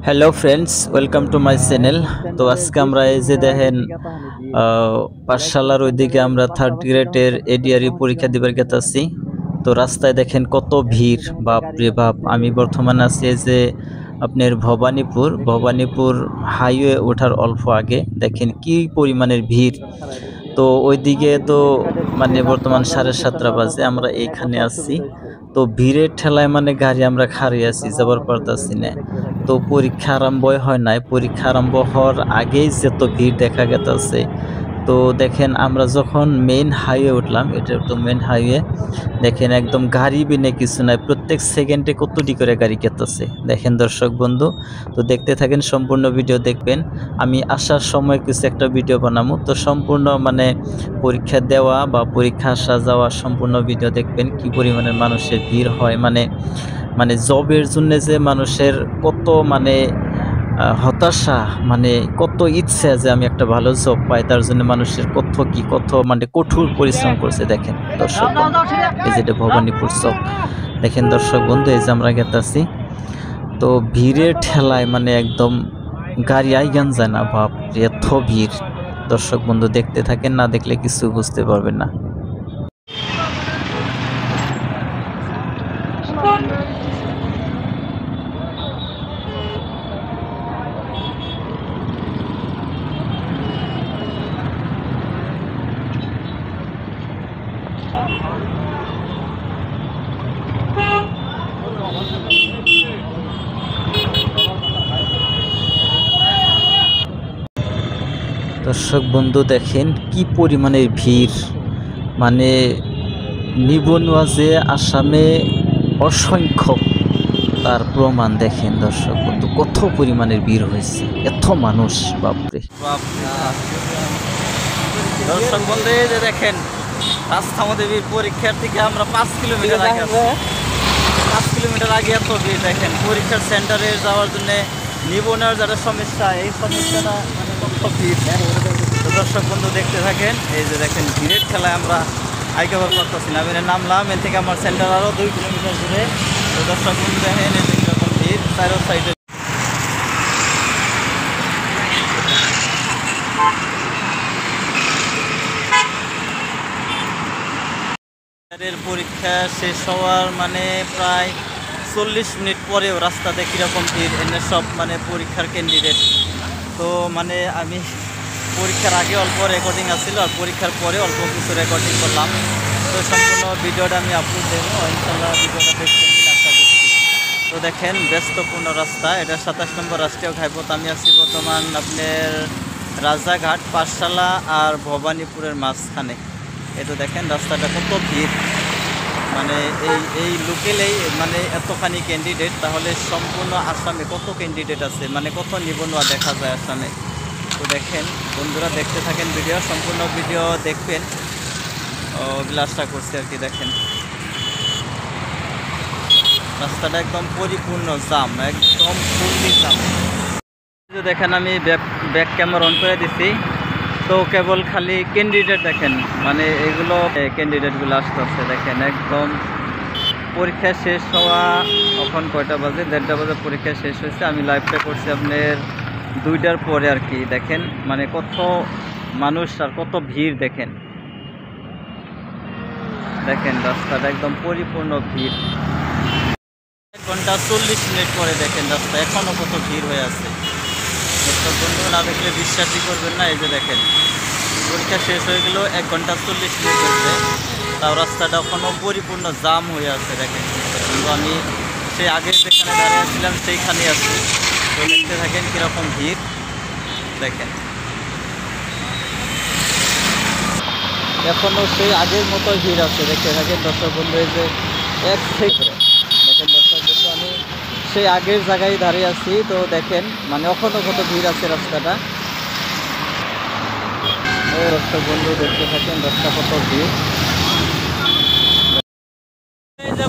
Hello friends, welcome to my channel. তো আজকে আমরা এই যে দেখেন পাঠশালার ওইদিকে আমরা থার্ড গ্রেডের এডিআরই পরীক্ষা দিবার গেতাছি। তো রাস্তায় দেখেন কত ভিড়, বাপ রে বাপ। আমি বর্তমানে আছি এই যে আপনার ভবানীপুর হাইওয়ে ওঠার অল্প আগে। দেখেন কি পরিমাণের ভিড়। তো ওইদিকে তো মানে বর্তমান 7:30 বাজে, আমরা এইখানে আছি। তো ভিড়ের ঠেলায় মানে গাড়ি আমরা খাড়িয়ে আছি, যাবার পারতাছি না। তো পরীক্ষা আরম্ভই হয় নাই, পরীক্ষা আরম্ভ হওয়ার আগেই যত ভিড় দেখা গেছে। তো দেখেন আমরা যখন মেইন হাইওয়ে উঠলাম, এটা তো মেইন হাইওয়ে, দেখেন একদম গাড়ি বিনে কিছু নাই, প্রত্যেক সেকেন্ডে কতটি করে গাড়ি গেতেছে। দেখেন দর্শক বন্ধু, তো দেখতে থাকেন, সম্পূর্ণ ভিডিও দেখবেন। আমি আসার সময় কিছু একটা ভিডিও বানাবো, তো সম্পূর্ণ মানে পরীক্ষা দেওয়া বা পরীক্ষা আসা যাওয়া সম্পূর্ণ ভিডিও দেখবেন। কি পরিমাণের মানুষের ভিড় হয়, মানে মানে জবের জন্য যে মানুষের কত মানে হতাশা, মানে কত ইচ্ছা যে আমি একটা ভালো জব পাই, তার জন্য মানুষের কত মানে কঠোর পরিশ্রম করছে। দেখেন দর্শক বন্ধু, এই যেটা ভবানীপুর চক। দেখেন দর্শক বন্ধু, এই যে আমরা গেতাছি, তো ভিড়ের ঠেলায় মানে একদম গাড়ি আইগান যায় না, বাপ রে এত ভিড়। দর্শক বন্ধু দেখতে থাকেন, না দেখলে কিছু বুঝতে পারবেন না। দর্শক বন্ধু দেখেন কি পরিমাণের ভিড়, মানে নিবনুয়া যে আসামে অসংখ্য, তার প্রমাণ দেখেন দর্শক বন্ধু। কত পরিমাণের ভিড় হয়েছে, এত মানুষ, বাপরে বাপ। দর্শক বন্ধু এই যে দেখেন রাস্তা মধ্যে ভিড়, পরীক্ষার থেকে আমরা 5 কিলোমিটার আগে আছি। 5 কিলোমিটার আগে এত ভিড়। দেখেন পরীক্ষার সেন্টারে যাওয়ার জন্য নিবনুয়ার যারা সমস্যা, এই সমস্যাটা মানে কত ভিড়। তো দর্শক বন্ধু দেখতে থাকেন, এই যে দেখেন ভিড়ের খেলায় আমরা আইকাবার করতেছি না। আমি নামলাম, এর থেকে আমার সেন্টার আরও 2 কিলোমিটার দূরে। তো দর্শক বন্ধু দেখেন এই যে কীরকম ভিড় চারো সাইডে। পরীক্ষা শেষ হওয়ার মানে প্রায় 40 মিনিট পরেও রাস্তাতে কীরকম ভিড়, এনে সব মানে পরীক্ষার ক্যান্ডিডেট। তো মানে আমি পরীক্ষার আগে অল্প রেকর্ডিং আসছিল, আর পরীক্ষার পরে অল্প কিছু রেকর্ডিং করলাম। তো সম্পূর্ণ ভিডিওটা আমি আপলোড দেবো, ইনশাল্লাহ ভিডিওটা দেখতে আশা করছি। তো দেখেন ব্যস্তপূর্ণ রাস্তা, এটা 27 নম্বর রাষ্ট্রীয় ঘাইপথ। আমি আছি বর্তমান আপনার রাজাঘাট, পাঠশালা আর ভবানীপুরের মাঝখানে। এই তো দেখেন রাস্তাটা কত ভিড়, মানে এই লোকেলেই মানে এতখানি ক্যান্ডিডেট, তাহলে সম্পূর্ণ আসামে কত ক্যান্ডিডেট আছে, মানে কত নিবনুয়া দেখা যায় আসামে। তো দেখেন বন্ধুরা দেখতে থাকেন ভিডিও, সম্পূর্ণ ভিডিও দেখবেন, ওগুলো আশা করছি আর কি। দেখেন রাস্তাটা একদম পরিপূর্ণ জাম, একদম ফুললি জাম। দেখেন আমি ব্যাক ক্যামেরা অন করে দিছি, তো কেবল খালি ক্যান্ডিডেট দেখেন, মানে এগুলো ক্যান্ডিডেটগুলো আসতেছে। দেখেন একদম পরীক্ষা শেষ হওয়া, এখন কয়টা বাজে? 1:30 বাজে পরীক্ষা শেষ হয়েছে। আমি লাইভটা করছি আপনার 2টার পরে আর কি। দেখেন মানে কত মানুষ আর কত ভিড়। দেখেন দেখেন রাস্তাটা একদম পরিপূর্ণ ভিড়। 1 ঘন্টা 40 মিনিট পরে দেখেন রাস্তা এখনও কত ভিড় হয়ে আছে। দর্শক বন্ধু না দেখলে বিশ্বাসই করবেন না। এই যে দেখেন পরীক্ষা শেষ হয়ে গেল, 1 ঘন্টা 40 মিনিট হয়েছে, তাও রাস্তাটা এখনও পরিপূর্ণ জাম হয়ে আছে। দেখেন কিন্তু আমি সেই আগে যেখানে দাঁড়িয়ে ছিলাম সেইখানে আছি। তো দেখতে থাকেন কীরকম ভিড়। দেখেন এখনও সেই আগের মতো ভিড় আছে, দেখতে থাকেন দর্শক বন্ধু। এই যে দেখেন দর্শক বন্ধু, আমি সেই আগের জায়গায় দাঁড়িয়ে আছি। তো দেখেন মানে এখনও কত ভিড় আছে রাস্তাটা। দর্শক বন্ধু দেখতে থাকেন রাস্তা কত ভিড়। এই যে